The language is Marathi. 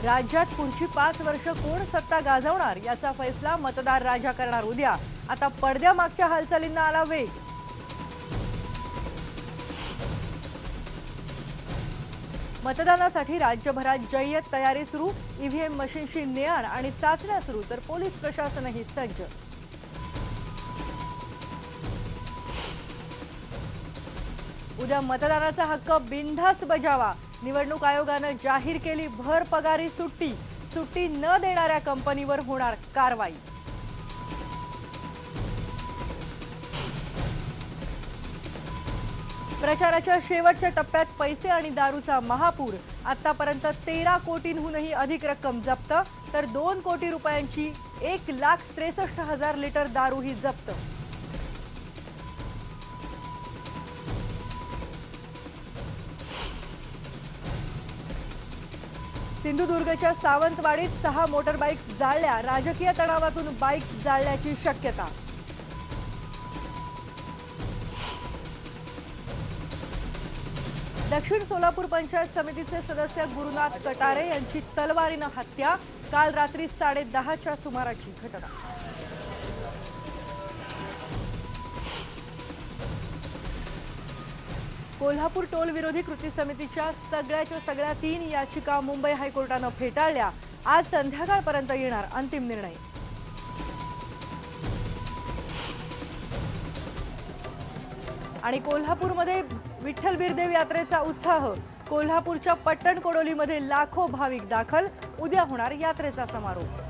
राज्यात पुढची 5 वर्ष कोण सत्ता गाजवणार याचा फैसला मतदार राजा करणार उद्या। आता पडद्यामागच्या हालचालींना आला वेग। मतदानासाठी राज्यभरात जय्यत तयारी सुरू। ईव्हीएम मशीनशी नेआण आणि चाचण्या सुरू, तर पोलीस प्रशासनही सज्ज। उद्या मतदानाचा हक्क बिनधास्त बजावा। निवडणूक आयोगाने जाहीर केली भर पगारी सुट्टी। सुट्टी न देणाऱ्या कंपनीवर होणार कारवाई। प्रचाराच्या शेवटच्या टप्प्यात पैसे आणि दारूचा महापूर। आतापर्यंत 13 कोटींहूनही अधिक रक्कम जप्त, तर 2 कोटी रुपयांची 1,63,000 लिटर दारूही जप्त। सिंधुदुर्गच्या सावंतवाडीत 6 मोटरबाईक्स जाळल्या। राजकीय तणावातून बाईक्स जाळल्याची शक्यता। दक्षिण सोलापूर पंचायत समितीचे सदस्य गुरुनाथ कटारे यांची तलवारीने हत्या। काल रात्री 10:30च्या सुमाराची घटना। कोल्हापूर टोल विरोधी कृती समितीच्या सगळ्या 3 याचिका मुंबई हायकोर्टाने फेटाळल्या। आज संध्याकाळपर्यंत येणार अंतिम निर्णय। आणि कोल्हापूरमध्ये विठ्ठल बिरदेव यात्रेचा उत्साह। कोल्हापूरच्या पट्टण कोडोलीमध्ये लाखो भाविक दाखल। उद्या होणार यात्रेचा समारोप।